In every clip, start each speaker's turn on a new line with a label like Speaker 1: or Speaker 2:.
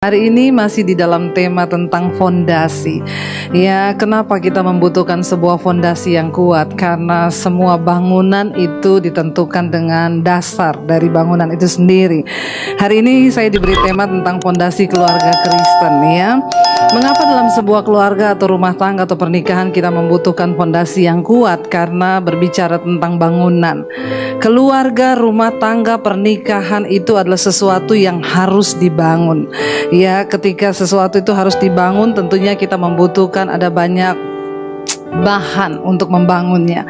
Speaker 1: Hari ini masih di dalam tema tentang fondasi. Ya, kenapa kita membutuhkan sebuah fondasi yang kuat? Karena semua bangunan itu ditentukan dengan dasar dari bangunan itu sendiri. Hari ini saya diberi tema tentang fondasi keluarga Kristen, ya. Mengapa dalam sebuah keluarga atau rumah tangga atau pernikahan kita membutuhkan fondasi yang kuat? Karena berbicara tentang bangunan. Keluarga, rumah tangga, pernikahan itu adalah sesuatu yang harus dibangun. Ya, ketika sesuatu itu harus dibangun, tentunya kita membutuhkan ada banyak bahan untuk membangunnya.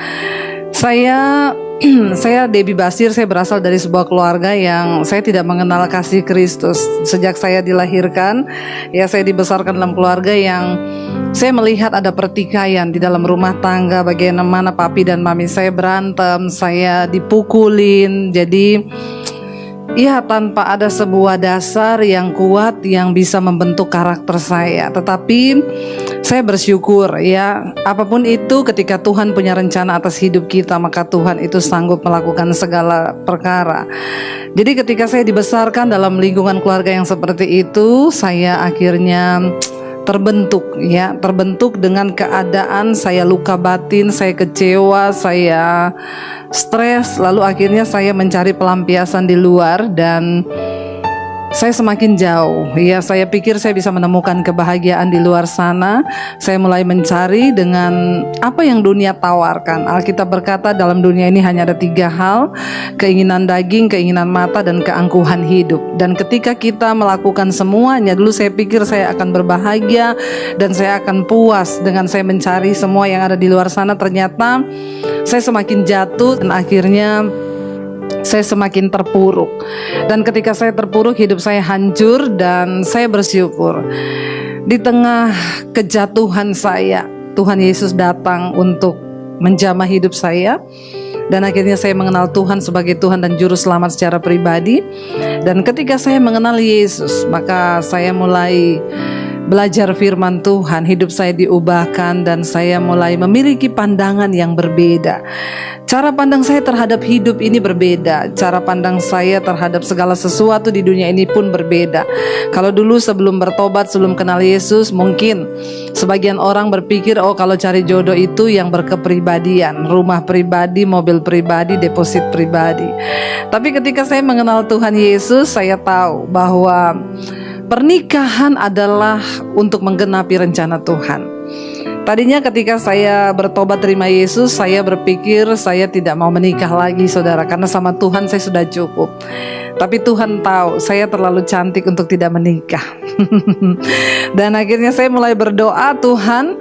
Speaker 1: Saya Debbie Basir, saya berasal dari sebuah keluarga yang saya tidak mengenal kasih Kristus. Sejak saya dilahirkan, ya saya dibesarkan dalam keluarga yang saya melihat ada pertikaian di dalam rumah tangga, bagaimana papi dan mami saya berantem, saya dipukulin. Jadi ya, tanpa ada sebuah dasar yang kuat yang bisa membentuk karakter saya. Tetapi saya bersyukur, ya, apapun itu ketika Tuhan punya rencana atas hidup kita, maka Tuhan itu sanggup melakukan segala perkara. Jadi ketika saya dibesarkan dalam lingkungan keluarga yang seperti itu, saya akhirnya terbentuk dengan keadaan saya luka batin, saya kecewa, saya stres, lalu akhirnya saya mencari pelampiasan di luar dan saya semakin jauh. Ya, saya pikir saya bisa menemukan kebahagiaan di luar sana. Saya mulai mencari dengan apa yang dunia tawarkan. Alkitab berkata dalam dunia ini hanya ada 3 hal: keinginan daging, keinginan mata, dan keangkuhan hidup. Dan ketika kita melakukan semuanya, dulu saya pikir saya akan berbahagia dan saya akan puas dengan saya mencari semua yang ada di luar sana. Ternyata saya semakin jatuh dan akhirnya saya semakin terpuruk. Dan ketika saya terpuruk, hidup saya hancur. Dan saya bersyukur di tengah kejatuhan saya, Tuhan Yesus datang untuk menjamah hidup saya. Dan akhirnya saya mengenal Tuhan sebagai Tuhan dan Juru Selamat secara pribadi. Dan ketika saya mengenal Yesus, maka saya mulai belajar firman Tuhan, hidup saya diubahkan dan saya mulai memiliki pandangan yang berbeda. Cara pandang saya terhadap hidup ini berbeda. Cara pandang saya terhadap segala sesuatu di dunia ini pun berbeda. Kalau dulu sebelum bertobat, sebelum kenal Yesus, mungkin sebagian orang berpikir, oh kalau cari jodoh itu yang berkepribadian, rumah pribadi, mobil pribadi, deposit pribadi. Tapi ketika saya mengenal Tuhan Yesus, saya tahu bahwa pernikahan adalah untuk menggenapi rencana Tuhan. Tadinya ketika saya bertobat terima Yesus, saya berpikir saya tidak mau menikah lagi, saudara, karena sama Tuhan saya sudah cukup. Tapi Tuhan tahu saya terlalu cantik untuk tidak menikah. Dan akhirnya saya mulai berdoa, Tuhan,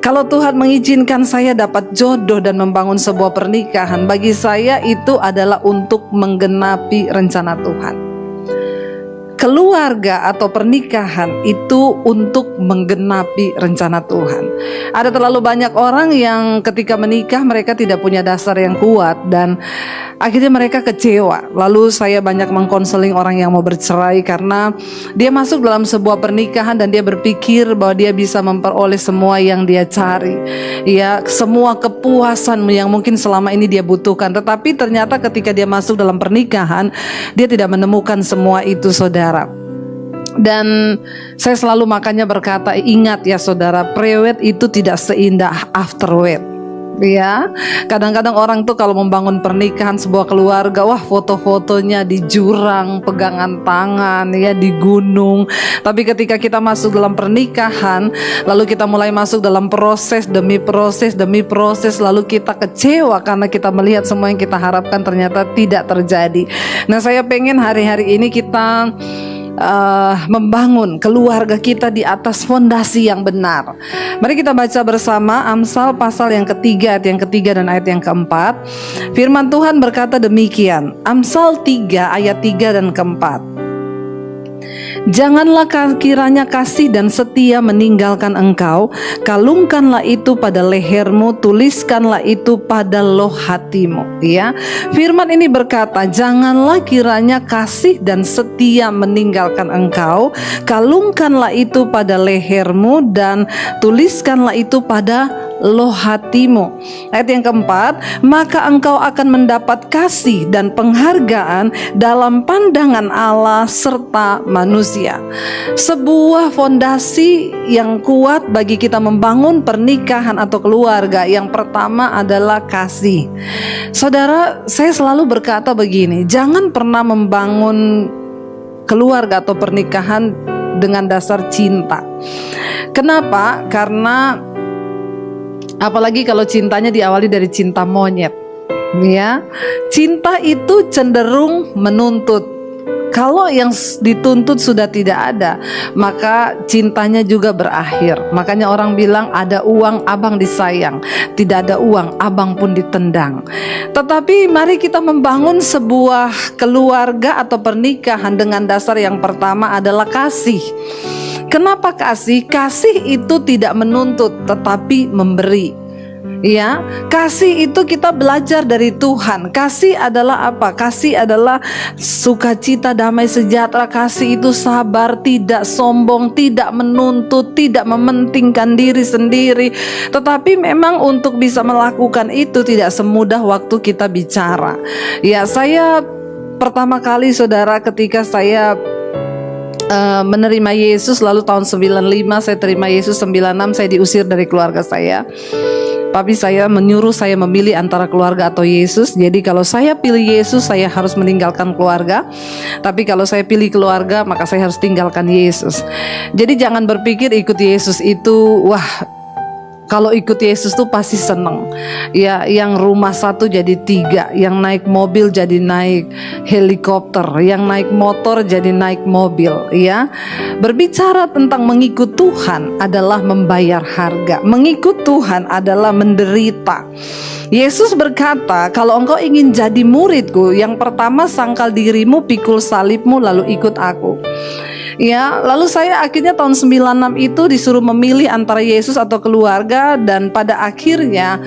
Speaker 1: kalau Tuhan mengizinkan saya dapat jodoh dan membangun sebuah pernikahan, bagi saya itu adalah untuk menggenapi rencana Tuhan. Keluarga atau pernikahan itu untuk menggenapi rencana Tuhan. Ada terlalu banyak orang yang ketika menikah mereka tidak punya dasar yang kuat dan akhirnya mereka kecewa. Lalu saya banyak mengkonseling orang yang mau bercerai karena dia masuk dalam sebuah pernikahan dan dia berpikir bahwa dia bisa memperoleh semua yang dia cari, ya, semua kepuasan yang mungkin selama ini dia butuhkan. Tetapi ternyata ketika dia masuk dalam pernikahan, dia tidak menemukan semua itu, saudara. Dan saya selalu makanya berkata, ingat ya saudara, pre-wed itu tidak seindah after-wed. Ya, kadang-kadang orang tuh kalau membangun pernikahan sebuah keluarga, wah foto-fotonya di jurang, pegangan tangan, ya di gunung. Tapi ketika kita masuk dalam pernikahan, lalu kita mulai masuk dalam proses demi proses demi proses, lalu kita kecewa karena kita melihat semua yang kita harapkan ternyata tidak terjadi. Nah, saya pengen hari-hari ini kita membangun keluarga kita di atas fondasi yang benar. Mari kita baca bersama Amsal pasal yang ketiga, ayat yang ketiga dan ayat yang keempat. Firman Tuhan berkata demikian. Amsal 3 ayat 3 dan keempat. Janganlah kiranya kasih dan setia meninggalkan engkau, kalungkanlah itu pada lehermu, tuliskanlah itu pada loh hatimu. Ya, firman ini berkata, janganlah kiranya kasih dan setia meninggalkan engkau, kalungkanlah itu pada lehermu dan tuliskanlah itu pada loh hatimu. Ayat yang keempat, maka engkau akan mendapat kasih dan penghargaan dalam pandangan Allah serta manusia. Sebuah fondasi yang kuat bagi kita membangun pernikahan atau keluarga, yang pertama adalah kasih. Saudara, saya selalu berkata begini, jangan pernah membangun keluarga atau pernikahan dengan dasar cinta. Kenapa? Karena apalagi kalau cintanya diawali dari cinta monyet, ya. Cinta itu cenderung menuntut. Kalau yang dituntut sudah tidak ada, maka cintanya juga berakhir. Makanya orang bilang, ada uang abang disayang, tidak ada uang abang pun ditendang. Tetapi mari kita membangun sebuah keluarga atau pernikahan dengan dasar yang pertama adalah kasih. Kenapa kasih? Kasih itu tidak menuntut tetapi memberi. Ya, kasih itu kita belajar dari Tuhan. Kasih adalah apa? Kasih adalah sukacita, damai sejahtera. Kasih itu sabar, tidak sombong, tidak menuntut, tidak mementingkan diri sendiri. Tetapi memang untuk bisa melakukan itu tidak semudah waktu kita bicara. Ya, saya pertama kali, saudara, ketika saya menerima Yesus, lalu tahun 95 saya terima Yesus, 96 saya diusir dari keluarga saya. Tapi saya menyuruh saya memilih antara keluarga atau Yesus. Jadi kalau saya pilih Yesus, saya harus meninggalkan keluarga. Tapi kalau saya pilih keluarga, maka saya harus tinggalkan Yesus. Jadi jangan berpikir ikut Yesus itu, wah, kalau ikut Yesus tuh pasti seneng. Ya, yang rumah satu jadi 3, yang naik mobil jadi naik helikopter, yang naik motor jadi naik mobil. Ya, berbicara tentang mengikut Tuhan adalah membayar harga. Mengikut Tuhan adalah menderita. Yesus berkata, kalau engkau ingin jadi muridku, yang pertama sangkal dirimu, pikul salibmu, lalu ikut aku. Ya, lalu saya akhirnya tahun 96 itu disuruh memilih antara Yesus atau keluarga, dan pada akhirnya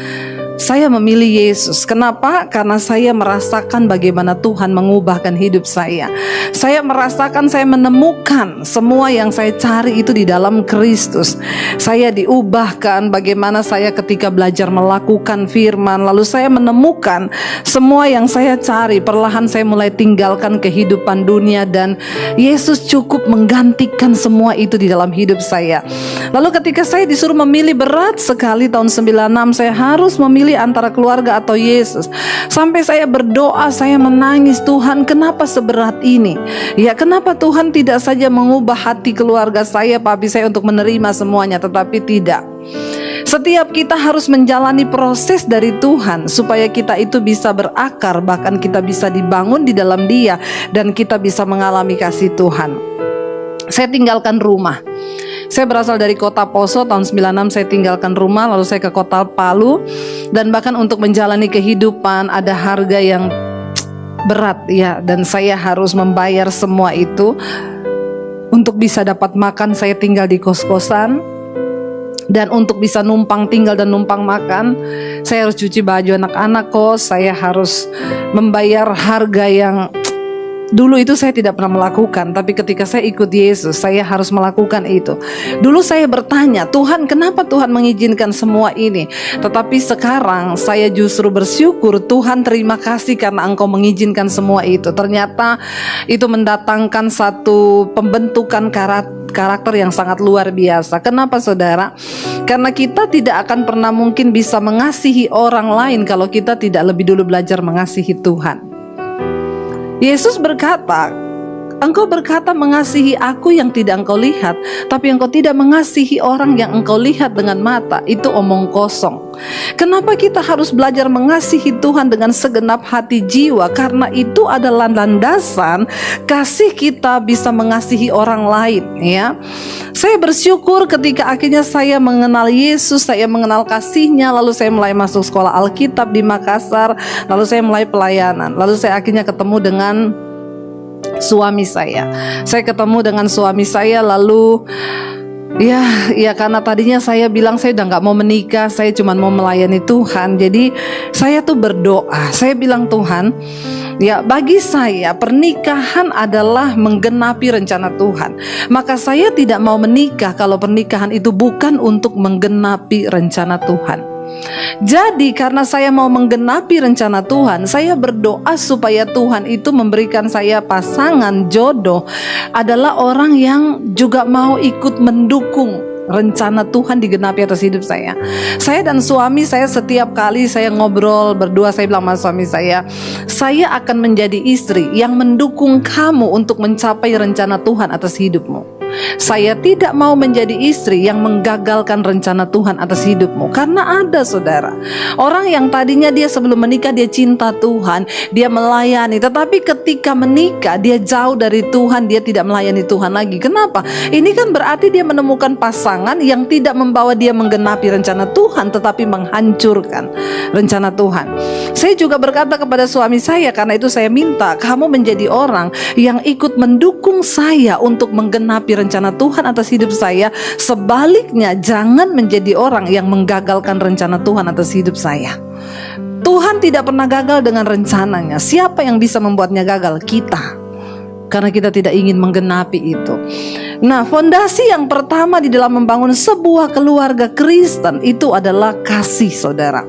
Speaker 1: saya memilih Yesus. Kenapa? Karena saya merasakan bagaimana Tuhan mengubahkan hidup saya. Saya merasakan, saya menemukan semua yang saya cari itu di dalam Kristus. Saya diubahkan bagaimana saya ketika belajar melakukan firman. Lalu saya menemukan semua yang saya cari. Perlahan saya mulai tinggalkan kehidupan dunia, dan Yesus cukup menggantikan semua itu di dalam hidup saya. Lalu ketika saya disuruh memilih, berat sekali tahun 96, saya harus memilih antara keluarga atau Yesus. Sampai saya berdoa, saya menangis, Tuhan, kenapa seberat ini? Ya, kenapa Tuhan tidak saja mengubah hati keluarga saya, papi saya, untuk menerima semuanya? Tetapi tidak. Setiap kita harus menjalani proses dari Tuhan supaya kita itu bisa berakar, bahkan kita bisa dibangun di dalam Dia, dan kita bisa mengalami kasih Tuhan. Saya tinggalkan rumah. Saya berasal dari kota Poso, tahun 96 saya tinggalkan rumah, lalu saya ke kota Palu. Dan bahkan untuk menjalani kehidupan ada harga yang berat, ya, dan saya harus membayar semua itu. Untuk bisa dapat makan, saya tinggal di kos-kosan. Dan untuk bisa numpang tinggal dan numpang makan, saya harus cuci baju anak-anak kos. Saya harus membayar harga yang dulu itu saya tidak pernah melakukan, tapi ketika saya ikut Yesus, saya harus melakukan itu. Dulu saya bertanya, Tuhan, kenapa Tuhan mengizinkan semua ini? Tetapi sekarang saya justru bersyukur, Tuhan, terima kasih karena Engkau mengizinkan semua itu. Ternyata itu mendatangkan satu pembentukan karakter yang sangat luar biasa. Kenapa, saudara? Karena kita tidak akan pernah mungkin bisa mengasihi orang lain kalau kita tidak lebih dulu belajar mengasihi Tuhan. Yesus berkata, engkau berkata mengasihi aku yang tidak engkau lihat, tapi engkau tidak mengasihi orang yang engkau lihat dengan mata. Itu omong kosong. Kenapa kita harus belajar mengasihi Tuhan dengan segenap hati jiwa? Karena itu adalah landasan kasih kita bisa mengasihi orang lain, ya. Saya bersyukur ketika akhirnya saya mengenal Yesus, saya mengenal kasih-Nya, lalu saya mulai masuk sekolah Alkitab di Makassar, lalu saya mulai pelayanan, lalu saya akhirnya ketemu dengan suami saya. Saya ketemu dengan suami saya, lalu Ya karena tadinya saya bilang saya udah gak mau menikah, saya cuma mau melayani Tuhan. Jadi saya tuh berdoa, saya bilang Tuhan, ya bagi saya pernikahan adalah menggenapi rencana Tuhan. Maka saya tidak mau menikah kalau pernikahan itu bukan untuk menggenapi rencana Tuhan. Jadi karena saya mau menggenapi rencana Tuhan, saya berdoa supaya Tuhan itu memberikan saya pasangan jodoh adalah orang yang juga mau ikut mendukung rencana Tuhan digenapi atas hidup saya. Saya dan suami saya setiap kali saya ngobrol berdua, saya bilang sama suami saya akan menjadi istri yang mendukung kamu untuk mencapai rencana Tuhan atas hidupmu. Saya tidak mau menjadi istri yang menggagalkan rencana Tuhan atas hidupmu. Karena ada saudara, orang yang tadinya dia sebelum menikah dia cinta Tuhan, dia melayani, tetapi ketika menikah dia jauh dari Tuhan, dia tidak melayani Tuhan lagi. Kenapa? Ini kan berarti dia menemukan pasangan yang tidak membawa dia menggenapi rencana Tuhan, tetapi menghancurkan rencana Tuhan. Saya juga berkata kepada suami saya, karena itu saya minta kamu menjadi orang yang ikut mendukung saya untuk menggenapi rencana Tuhan atas hidup saya. Sebaliknya, jangan menjadi orang yang menggagalkan rencana Tuhan atas hidup saya. Tuhan tidak pernah gagal dengan rencananya. Siapa yang bisa membuatnya gagal? Kita. Karena kita tidak ingin menggenapi itu. Nah, fondasi yang pertama di dalam membangun sebuah keluarga Kristen itu adalah kasih, saudara.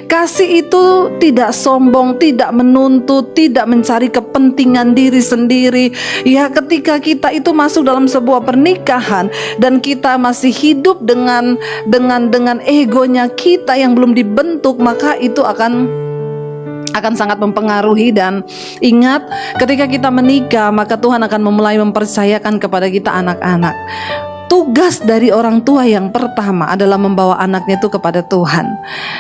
Speaker 1: Kasih itu tidak sombong, tidak menuntut, tidak mencari kepentingan diri sendiri. Ya, ketika kita itu masuk dalam sebuah pernikahan dan kita masih hidup dengan egonya kita yang belum dibentuk, maka itu akan sangat mempengaruhi. Dan ingat, ketika kita menikah, maka Tuhan akan memulai mempercayakan kepada kita anak-anak. Tugas dari orang tua yang pertama adalah membawa anaknya itu kepada Tuhan.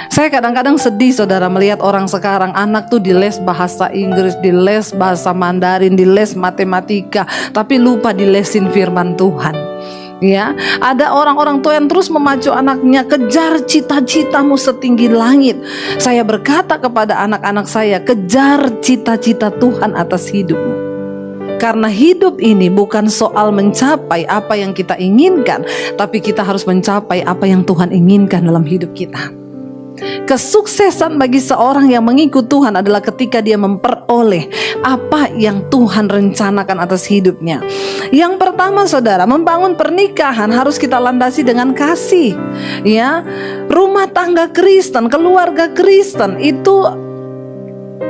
Speaker 1: Saya kadang-kadang sedih, saudara, melihat orang sekarang, anak tuh diles bahasa Inggris, diles bahasa Mandarin, diles matematika, tapi lupa dilesin firman Tuhan. Ya, ada orang-orang tua yang terus memacu anaknya, kejar cita-citamu setinggi langit. Saya berkata kepada anak-anak saya, kejar cita-cita Tuhan atas hidupmu. Karena hidup ini bukan soal mencapai apa yang kita inginkan, tapi kita harus mencapai apa yang Tuhan inginkan dalam hidup kita. Kesuksesan bagi seorang yang mengikut Tuhan adalah ketika dia memperoleh apa yang Tuhan rencanakan atas hidupnya. Yang pertama, saudara, membangun pernikahan harus kita landasi dengan kasih. Ya, rumah tangga Kristen, keluarga Kristen itu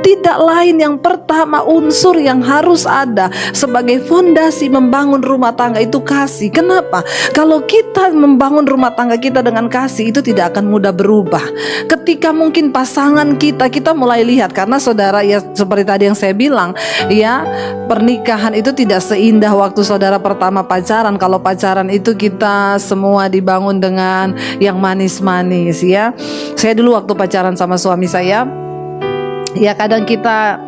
Speaker 1: tidak lain, yang pertama unsur yang harus ada sebagai fondasi membangun rumah tangga itu kasih. Kenapa? Kalau kita membangun rumah tangga kita dengan kasih, itu tidak akan mudah berubah. Ketika mungkin pasangan kita mulai lihat, karena saudara, ya seperti tadi yang saya bilang, ya pernikahan itu tidak seindah waktu saudara pertama pacaran. Kalau pacaran itu kita semua dibangun dengan yang manis-manis, ya. Saya dulu waktu pacaran sama suami saya, ya kadang kita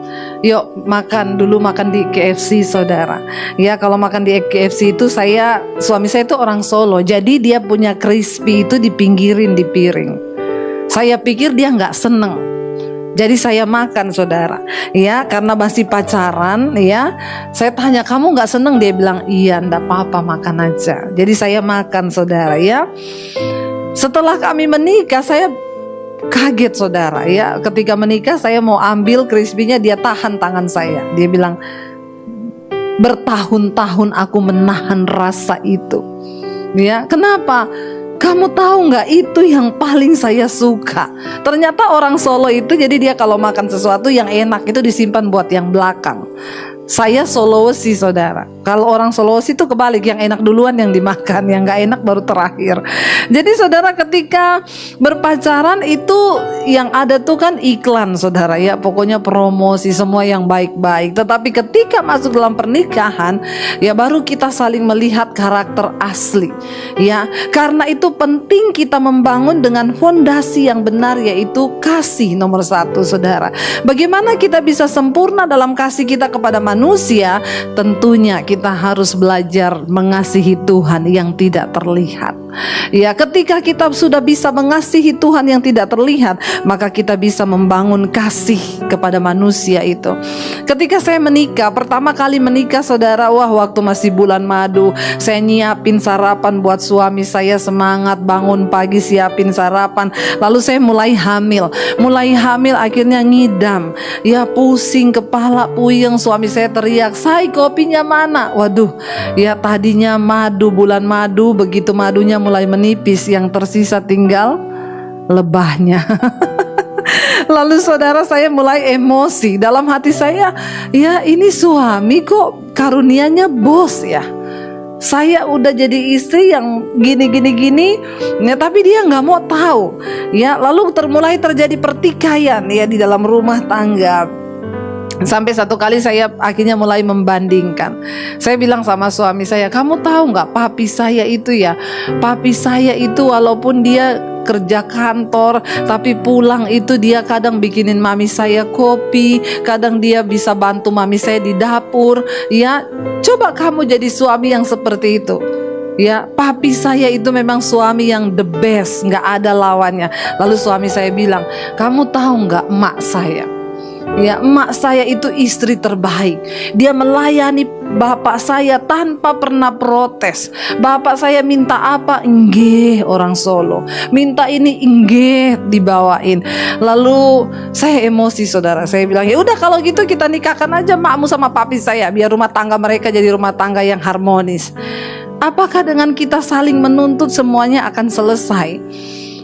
Speaker 1: makan di KFC, saudara. Ya, kalau makan di KFC itu suami saya itu orang Solo, jadi dia punya crispy itu dipinggirin di piring. Saya pikir dia nggak seneng, jadi saya makan, saudara. Ya, karena masih pacaran, ya. Saya tanya, kamu nggak seneng? Dia bilang, iya, ndak apa-apa, makan aja. Jadi saya makan, saudara. Ya, setelah kami menikah, saya kaget, saudara, ya. Ketika menikah saya mau ambil crispy-nya, dia tahan tangan saya. Dia bilang, bertahun-tahun aku menahan rasa itu. Ya, kenapa? Kamu tahu nggak, itu yang paling saya suka. Ternyata orang Solo itu, jadi dia kalau makan sesuatu yang enak itu disimpan buat yang belakang. Saya Sulawesi, saudara. Kalau orang Sulawesi itu kebalik, yang enak duluan yang dimakan, yang gak enak baru terakhir. Jadi saudara, ketika berpacaran itu yang ada tuh kan iklan, saudara, ya. Pokoknya promosi semua yang baik-baik. Tetapi ketika masuk dalam pernikahan, ya baru kita saling melihat karakter asli. Ya, karena itu penting kita membangun dengan fondasi yang benar, yaitu kasih nomor satu, saudara. Bagaimana kita bisa sempurna dalam kasih kita kepada manusia? manusia, tentunya kita harus belajar mengasihi Tuhan yang tidak terlihat. Ya, ketika kita sudah bisa mengasihi Tuhan yang tidak terlihat, maka kita bisa membangun kasih kepada manusia itu. Ketika saya menikah, pertama kali menikah saudara, waktu masih bulan madu, saya nyiapin sarapan buat suami saya, semangat bangun pagi siapin sarapan. Lalu saya mulai hamil akhirnya ngidam, ya pusing kepala, puyeng. Suami saya teriak, "Say, kopinya mana?" Waduh, ya tadinya madu, bulan madu, begitu madunya mulai menipis, yang tersisa tinggal lebahnya. Lalu saudara, saya mulai emosi dalam hati saya, ya ini suami kok karunianya bos ya. Saya udah jadi istri yang gini, ya, tapi dia nggak mau tahu. Ya, lalu mulai terjadi pertikaian ya di dalam rumah tangga. Sampai satu kali saya akhirnya mulai membandingkan. Saya bilang sama suami saya, "Kamu tahu nggak, papi saya itu walaupun dia kerja kantor, tapi pulang itu dia kadang bikinin mami saya kopi, kadang dia bisa bantu mami saya di dapur. Ya, coba kamu jadi suami yang seperti itu." Ya, papi saya itu memang suami yang the best, nggak ada lawannya. Lalu suami saya bilang, "Kamu tahu nggak emak saya? Ya, emak saya itu istri terbaik. Dia melayani bapak saya tanpa pernah protes. Bapak saya minta apa, enggih, orang Solo. Minta ini, enggih, dibawain." Lalu saya emosi saudara. Saya bilang, "Ya udah kalau gitu kita nikahkan aja makmu sama papi saya, biar rumah tangga mereka jadi rumah tangga yang harmonis." Apakah dengan kita saling menuntut semuanya akan selesai?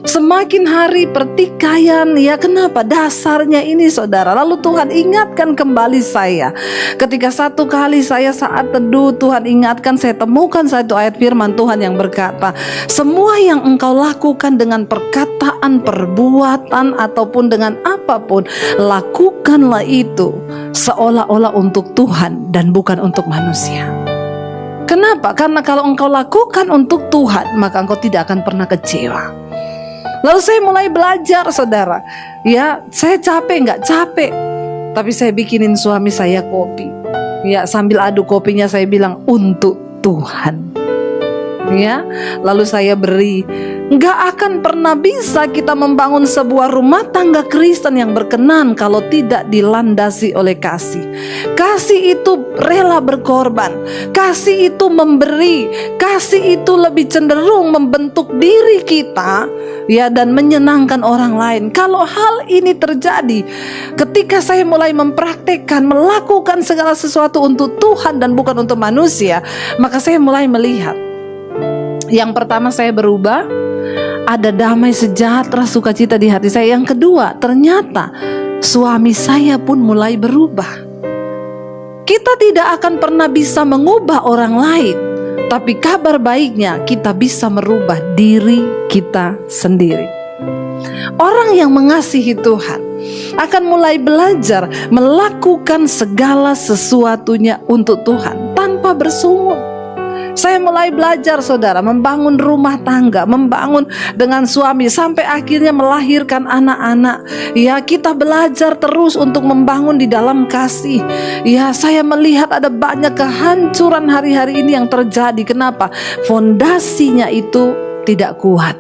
Speaker 1: Semakin hari pertikaian, ya kenapa? Dasarnya ini saudara. Lalu Tuhan ingatkan kembali saya. Ketika satu kali saya saat teduh, Tuhan ingatkan, saya temukan satu ayat firman Tuhan yang berkata, "Semua yang engkau lakukan dengan perkataan, perbuatan, ataupun dengan apapun, lakukanlah itu seolah-olah untuk Tuhan dan bukan untuk manusia." Kenapa? Karena kalau engkau lakukan untuk Tuhan, maka engkau tidak akan pernah kecewa. Lalu saya mulai belajar saudara. Ya, saya capek nggak capek, tapi saya bikinin suami saya kopi. Ya, sambil aduk kopinya saya bilang, "Untuk Tuhan." Ya, lalu saya beri. Nggak akan pernah bisa kita membangun sebuah rumah tangga Kristen yang berkenan kalau tidak dilandasi oleh kasih. Kasih itu rela berkorban. Kasih itu memberi. Kasih itu lebih cenderung membentuk diri kita, ya, dan menyenangkan orang lain. Kalau hal ini terjadi, ketika saya mulai mempraktekkan, melakukan segala sesuatu untuk Tuhan dan bukan untuk manusia, maka saya mulai melihat. Yang pertama, saya berubah. Ada damai, sejahtera, sukacita di hati saya. Yang kedua, ternyata suami saya pun mulai berubah. Kita tidak akan pernah bisa mengubah orang lain, tapi kabar baiknya kita bisa merubah diri kita sendiri. Orang yang mengasihi Tuhan akan mulai belajar melakukan segala sesuatunya untuk Tuhan tanpa bersungut. Saya mulai belajar saudara, membangun rumah tangga, membangun dengan suami, sampai akhirnya melahirkan anak-anak. Ya, kita belajar terus untuk membangun di dalam kasih. Ya, saya melihat ada banyak kehancuran hari-hari ini yang terjadi. Kenapa? Fondasinya itu tidak kuat.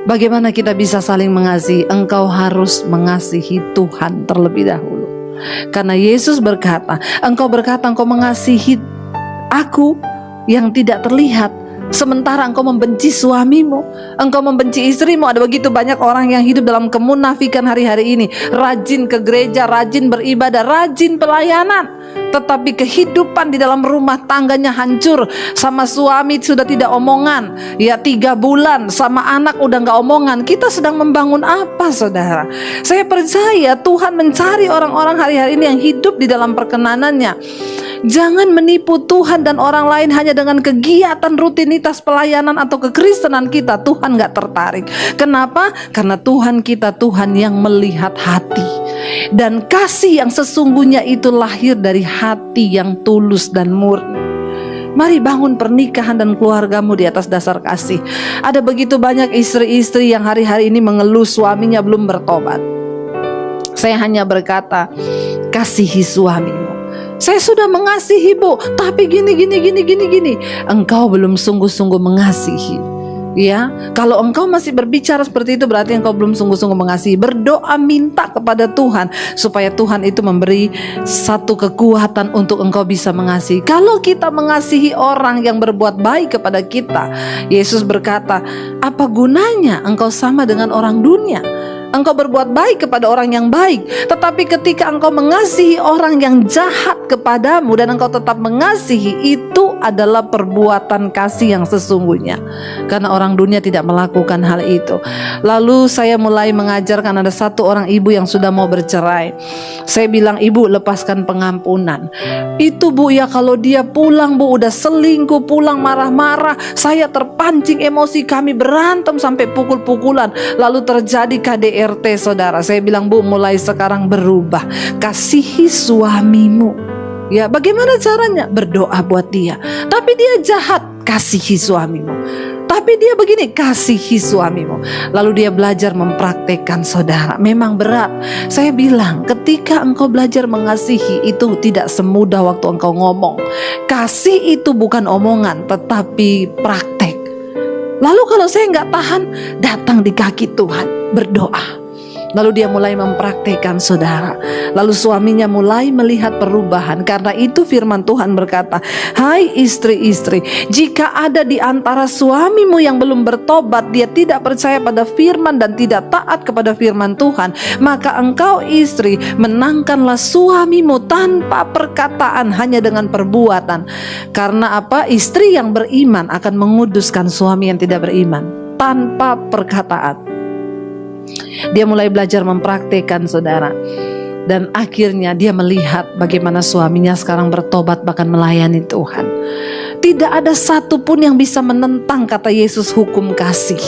Speaker 1: Bagaimana kita bisa saling mengasihi? Engkau harus mengasihi Tuhan terlebih dahulu. Karena Yesus berkata, engkau mengasihi aku yang tidak terlihat, sementara engkau membenci suamimu, engkau membenci istrimu. Ada begitu banyak orang yang hidup dalam kemunafikan hari-hari ini. Rajin ke gereja, rajin beribadah, rajin pelayanan, tetapi kehidupan di dalam rumah tangganya hancur. Sama suami sudah tidak omongan, ya 3 bulan, sama anak udah gak omongan. Kita sedang membangun apa saudara? Saya percaya Tuhan mencari orang-orang hari-hari ini yang hidup di dalam perkenanannya. Jangan menipu Tuhan dan orang lain hanya dengan kegiatan rutinitas pelayanan atau kekristenan kita. Tuhan gak tertarik. Kenapa? Karena Tuhan kita Tuhan yang melihat hati. Dan kasih yang sesungguhnya itu lahir dari hati yang tulus dan murni. Mari bangun pernikahan dan keluargamu di atas dasar kasih. Ada begitu banyak istri-istri yang hari-hari ini mengeluh suaminya belum bertobat. Saya hanya berkata, kasihi suamimu Saya sudah mengasihi Bu, tapi gini. Engkau belum sungguh-sungguh mengasihi. Ya, kalau engkau masih berbicara seperti itu berarti engkau belum sungguh-sungguh mengasihi. Berdoa, minta kepada Tuhan supaya Tuhan itu memberi satu kekuatan untuk engkau bisa mengasihi. Kalau kita mengasihi orang yang berbuat baik kepada kita, Yesus berkata, apa gunanya engkau sama dengan orang dunia? Engkau berbuat baik kepada orang yang baik, tetapi ketika engkau mengasihi orang yang jahat kepadamu dan engkau tetap mengasihi, itu adalah perbuatan kasih yang sesungguhnya. Karena orang dunia tidak melakukan hal itu. Lalu saya mulai mengajarkan, ada satu orang ibu yang sudah mau bercerai. Saya bilang, ibu lepaskan pengampunan. Itu Bu ya, kalau dia pulang Bu udah selingkuh, pulang marah-marah, saya terpancing emosi, kami berantem sampai pukul-pukulan, lalu terjadi KDRT saudara. Saya bilang, Bu, mulai sekarang berubah, kasihi suamimu. Ya, bagaimana caranya? Berdoa buat dia. Tapi dia jahat, kasihi suamimu. Tapi dia begini, kasihi suamimu. Lalu dia belajar mempraktekkan saudara. Memang berat. Saya bilang, ketika engkau belajar mengasihi, itu tidak semudah waktu engkau ngomong. Kasih itu bukan omongan, tetapi praktek. Lalu kalau saya nggak tahan, datang di kaki Tuhan, berdoa. Lalu dia mulai mempraktekkan saudara. Lalu suaminya mulai melihat perubahan. Karena itu firman Tuhan berkata, hai istri-istri, jika ada di antara suamimu yang belum bertobat, dia tidak percaya pada firman dan tidak taat kepada firman Tuhan, maka engkau istri, menangkanlah suamimu tanpa perkataan, hanya dengan perbuatan. Karena apa? Istri yang beriman akan menguduskan suami yang tidak beriman tanpa perkataan. Dia mulai belajar mempraktekkan saudara. Dan akhirnya dia melihat bagaimana suaminya sekarang bertobat bahkan melayani Tuhan. Tidak ada satupun yang bisa menentang kata Yesus hukum kasih.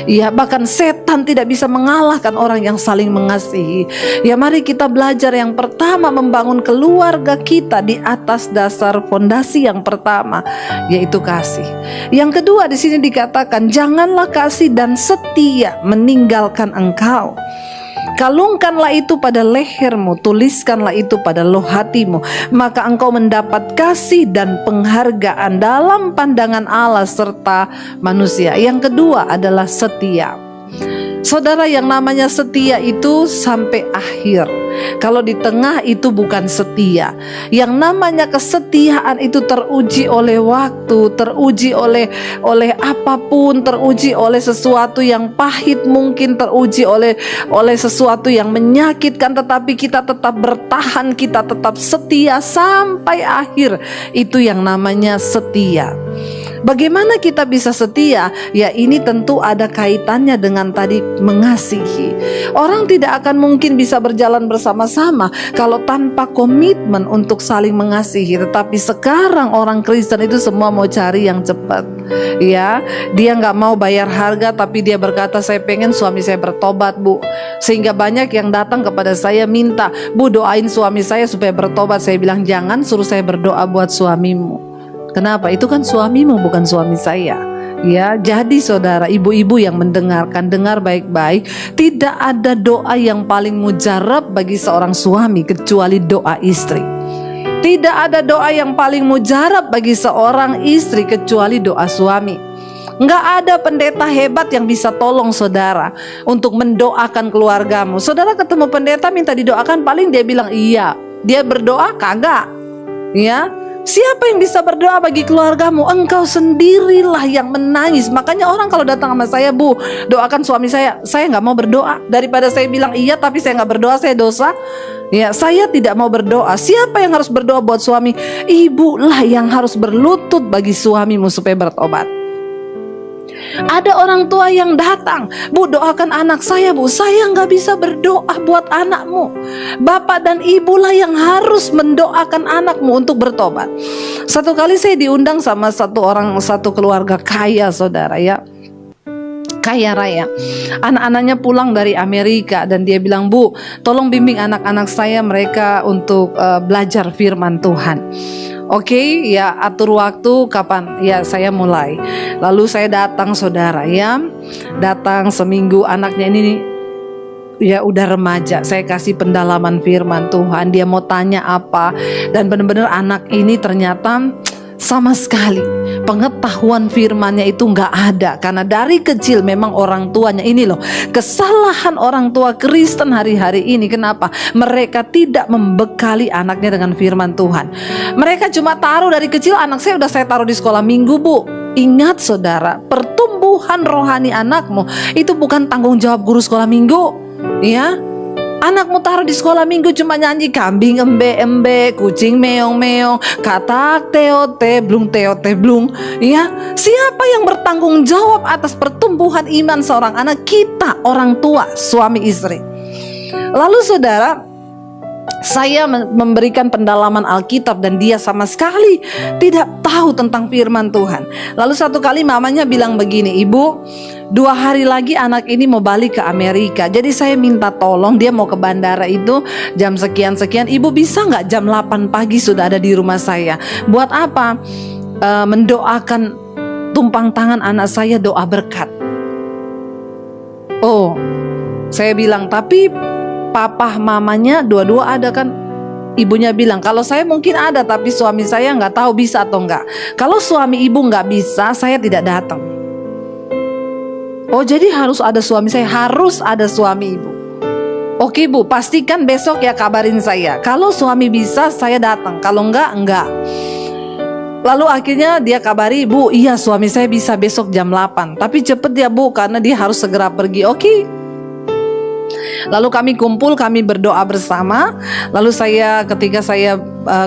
Speaker 1: Ya, bahkan setan tidak bisa mengalahkan orang yang saling mengasihi. Ya, mari kita belajar yang pertama, membangun keluarga kita di atas dasar fondasi yang pertama, yaitu kasih. Yang kedua di sini dikatakan, janganlah kasih dan setia meninggalkan engkau. Kalungkanlah itu pada lehermu, tuliskanlah itu pada loh hatimu, maka engkau mendapat kasih dan penghargaan dalam pandangan Allah serta manusia. Yang kedua adalah setia. Saudara, yang namanya setia itu sampai akhir. Kalau di tengah itu bukan setia. Yang namanya kesetiaan itu teruji oleh waktu, teruji oleh apapun, teruji oleh sesuatu yang pahit, mungkin teruji oleh sesuatu yang menyakitkan, tetapi kita tetap bertahan, kita tetap setia sampai akhir. Itu yang namanya setia. Bagaimana kita bisa setia? Ya, ini tentu ada kaitannya dengan tadi mengasihi. Orang tidak akan mungkin bisa berjalan bersama-sama kalau tanpa komitmen untuk saling mengasihi. Tetapi sekarang orang Kristen itu semua mau cari yang cepat. Ya, dia nggak mau bayar harga, tapi dia berkata, saya pengen suami saya bertobat, Bu. Sehingga banyak yang datang kepada saya minta, Bu, doain suami saya supaya bertobat. Saya bilang, jangan suruh saya berdoa buat suamimu. Kenapa? Itu kan suamimu, bukan suami saya. Ya, jadi saudara, ibu-ibu yang mendengarkan, dengar baik-baik. Tidak ada doa yang paling mujarab bagi seorang suami kecuali doa istri. Tidak ada doa yang paling mujarab bagi seorang istri kecuali doa suami. Nggak ada pendeta hebat yang bisa tolong saudara untuk mendoakan keluargamu. Saudara ketemu pendeta minta didoakan, paling dia bilang iya. Dia berdoa kagak. Ya, siapa yang bisa berdoa bagi keluargamu? Engkau sendirilah yang menangis. Makanya orang kalau datang sama saya, Bu, doakan suami saya nggak mau berdoa. Daripada saya bilang iya tapi saya nggak berdoa, saya dosa. Ya, saya tidak mau berdoa. Siapa yang harus berdoa buat suami? Ibulah yang harus berlutut bagi suamimu supaya bertobat. Ada orang tua yang datang, Bu, doakan anak saya, Bu. Saya nggak bisa berdoa buat anakmu. Bapak dan ibulah yang harus mendoakan anakmu untuk bertobat. Satu kali saya diundang sama satu keluarga kaya, saudara, ya, kaya raya. Anak-anaknya pulang dari Amerika dan dia bilang, Bu, tolong bimbing anak-anak saya, mereka untuk belajar firman Tuhan. Oke, ya, atur waktu kapan? Ya, saya mulai. Lalu saya datang, saudara, ya. Datang seminggu, anaknya ini ya udah remaja, saya kasih pendalaman firman Tuhan. Dia mau tanya apa, dan benar-benar anak ini ternyata sama sekali pengetahuan firmannya itu nggak ada. Karena dari kecil memang orang tuanya, ini loh kesalahan orang tua Kristen hari-hari ini. Kenapa? Mereka tidak membekali anaknya dengan firman Tuhan. Mereka cuma taruh dari kecil. Anak saya udah saya taruh di sekolah minggu, Bu. Ingat saudara, pertumbuhan rohani anakmu itu bukan tanggung jawab guru sekolah minggu. Ya, anakmu taruh di sekolah minggu cuma nyanyi kambing embe-embe, kucing meong-meong, katak teote blung. Ya, siapa yang bertanggung jawab atas pertumbuhan iman seorang anak? Kita, orang tua, suami istri. Lalu saudara, saya memberikan pendalaman Alkitab dan dia sama sekali tidak tahu tentang firman Tuhan. Lalu satu kali mamanya bilang begini, "Ibu, 2 hari lagi anak ini mau balik ke Amerika. Jadi saya minta tolong, dia mau ke bandara itu jam sekian-sekian. Ibu bisa nggak jam 8 pagi sudah ada di rumah saya? Buat apa? Mendoakan tumpang tangan anak saya, doa berkat." Oh, saya bilang, tapi papa mamanya dua-dua ada kan? Ibunya bilang, kalau saya mungkin ada, tapi suami saya nggak tahu bisa atau enggak. Kalau suami ibu nggak bisa, saya tidak datang. Oh, jadi harus ada suami saya, harus ada suami ibu. Oke Bu, pastikan besok ya kabarin saya. Kalau suami bisa, saya datang. Kalau enggak. Lalu akhirnya dia kabari, "Bu, iya suami saya bisa besok jam 8. Tapi cepet ya Bu, karena dia harus segera pergi." Oke. Lalu kami kumpul, kami berdoa bersama. Lalu ketika saya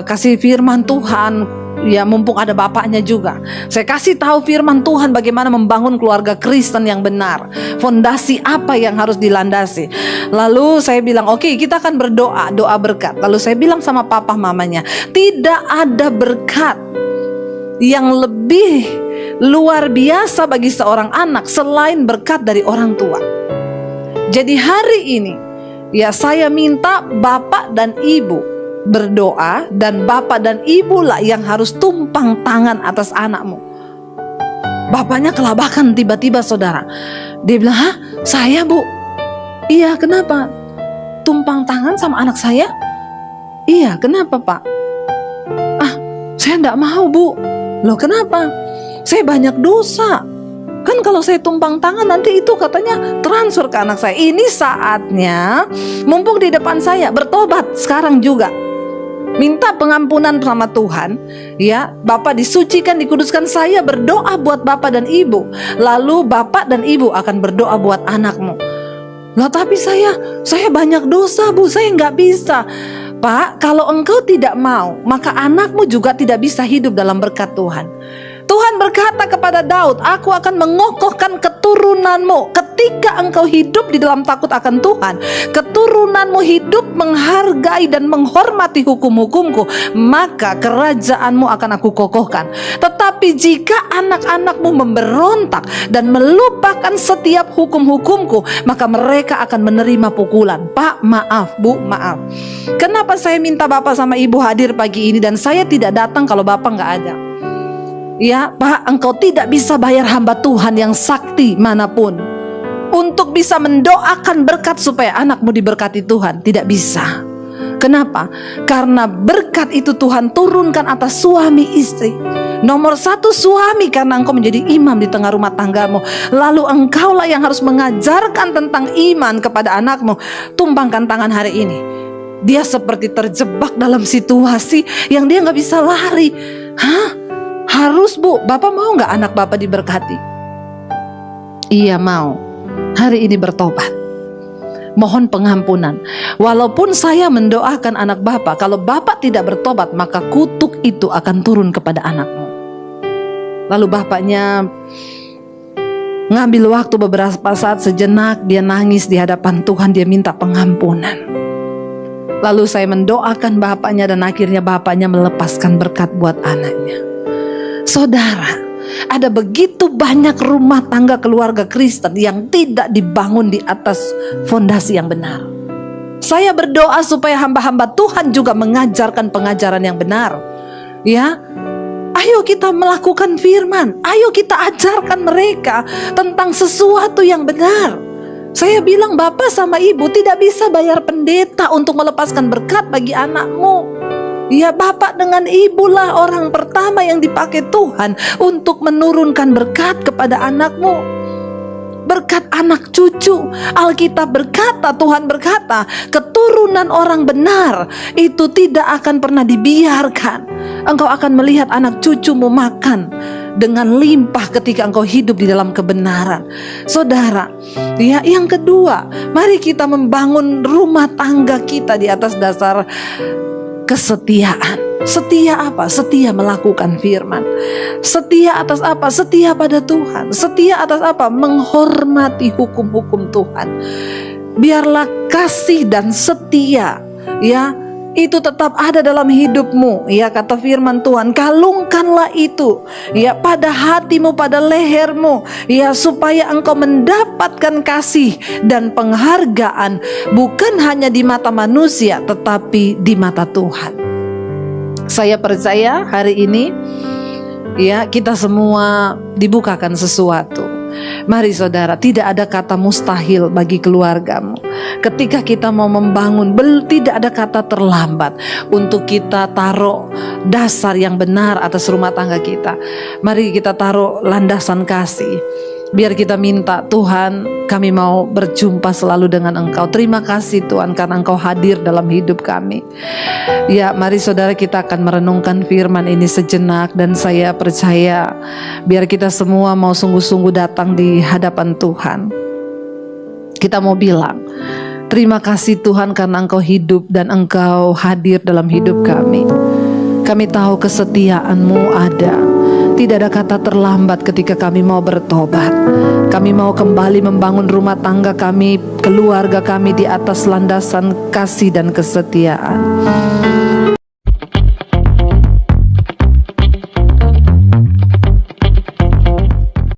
Speaker 1: kasih firman Tuhan, ya mumpung ada bapaknya juga, saya kasih tahu firman Tuhan bagaimana membangun keluarga Kristen yang benar, fondasi apa yang harus dilandasi. Lalu saya bilang, oke, kita akan berdoa, doa berkat. Lalu saya bilang sama papa mamanya, tidak ada berkat yang lebih luar biasa bagi seorang anak selain berkat dari orang tua. Jadi hari ini ya saya minta bapak dan ibu berdoa, dan bapak dan ibu lah yang harus tumpang tangan atas anakmu. Bapaknya kelabakan tiba-tiba saudara. Dia bilang, "Hah? Saya Bu?" "Iya, kenapa? Tumpang tangan sama anak saya?" "Iya, kenapa Pak?" "Ah, saya enggak mau Bu." "Loh kenapa?" "Saya banyak dosa. Kan kalau saya tumpang tangan nanti itu katanya transfer ke anak saya." Ini saatnya, mumpung di depan saya, bertobat sekarang juga. Minta pengampunan sama Tuhan. Ya, Bapak disucikan, dikuduskan. Saya berdoa buat Bapak dan Ibu. Lalu Bapak dan Ibu akan berdoa buat anakmu. "Lah tapi saya banyak dosa Bu, saya nggak bisa." "Pak, kalau engkau tidak mau, maka anakmu juga tidak bisa hidup dalam berkat Tuhan. Tuhan berkata kepada Daud, "Aku akan mengokohkan keturunanmu." Ketika engkau hidup di dalam takut akan Tuhan, keturunanmu hidup menghargai dan menghormati hukum-hukumku, maka kerajaanmu akan aku kokohkan. Tetapi jika anak-anakmu memberontak dan melupakan setiap hukum-hukumku, maka mereka akan menerima pukulan." Pak, maaf, Bu, maaf. Kenapa saya minta Bapak sama Ibu hadir pagi ini dan saya tidak datang kalau Bapak nggak ada? Ya Pak, engkau tidak bisa bayar hamba Tuhan yang sakti manapun untuk bisa mendoakan berkat supaya anakmu diberkati Tuhan. Tidak bisa. Kenapa? Karena berkat itu Tuhan turunkan atas suami istri. Nomor 1 suami, karena engkau menjadi imam di tengah rumah tanggamu. Lalu engkaulah yang harus mengajarkan tentang iman kepada anakmu. Tumpangkan tangan hari ini. Dia seperti terjebak dalam situasi yang dia gak bisa lari. Hah? Harus Bu, Bapak mau gak anak Bapak diberkati? Iya mau. Hari ini bertobat. Mohon pengampunan. Walaupun saya mendoakan anak Bapak, kalau Bapak tidak bertobat, maka kutuk itu akan turun kepada anakmu. Lalu bapaknya ngambil waktu beberapa saat, sejenak dia nangis di hadapan Tuhan, dia minta pengampunan. Lalu saya mendoakan bapaknya dan akhirnya bapaknya melepaskan berkat buat anaknya. Saudara, ada begitu banyak rumah tangga keluarga Kristen yang tidak dibangun di atas fondasi yang benar. Saya berdoa supaya hamba-hamba Tuhan juga mengajarkan pengajaran yang benar. Ya, ayo kita melakukan firman. Ayo kita ajarkan mereka tentang sesuatu yang benar. Saya bilang, bapak sama ibu tidak bisa bayar pendeta untuk melepaskan berkat bagi anakmu. Ya, bapak dengan ibulah orang pertama yang dipakai Tuhan untuk menurunkan berkat kepada anakmu. Berkat anak cucu. Alkitab berkata, Tuhan berkata, keturunan orang benar itu tidak akan pernah dibiarkan. Engkau akan melihat anak cucumu makan dengan limpah ketika engkau hidup di dalam kebenaran. Saudara, ya, yang kedua, mari kita membangun rumah tangga kita di atas dasar kesetiaan. Setia apa? Setia melakukan firman. Setia atas apa? Setia pada Tuhan. Setia atas apa? Menghormati hukum-hukum Tuhan. Biarlah kasih dan setia, ya, itu tetap ada dalam hidupmu. Ya, kata firman Tuhan, kalungkanlah itu, ya, pada hatimu, pada lehermu, ya, supaya engkau mendapatkan kasih dan penghargaan bukan hanya di mata manusia tetapi di mata Tuhan. Saya percaya hari ini, ya, kita semua dibukakan sesuatu. Mari saudara, tidak ada kata mustahil bagi keluargamu. Ketika kita mau membangun, tidak ada kata terlambat untuk kita taruh dasar yang benar atas rumah tangga kita. Mari kita taruh landasan kasih. Biar kita minta, Tuhan, kami mau berjumpa selalu dengan Engkau. Terima kasih Tuhan karena Engkau hadir dalam hidup kami. Ya, mari saudara, kita akan merenungkan firman ini sejenak. Dan saya percaya biar kita semua mau sungguh-sungguh datang di hadapan Tuhan. Kita mau bilang, terima kasih Tuhan karena Engkau hidup dan Engkau hadir dalam hidup kami. Kami tahu kesetiaan-Mu ada. Tidak ada kata terlambat ketika kami mau bertobat. Kami mau kembali membangun rumah tangga kami, keluarga kami di atas landasan kasih dan kesetiaan.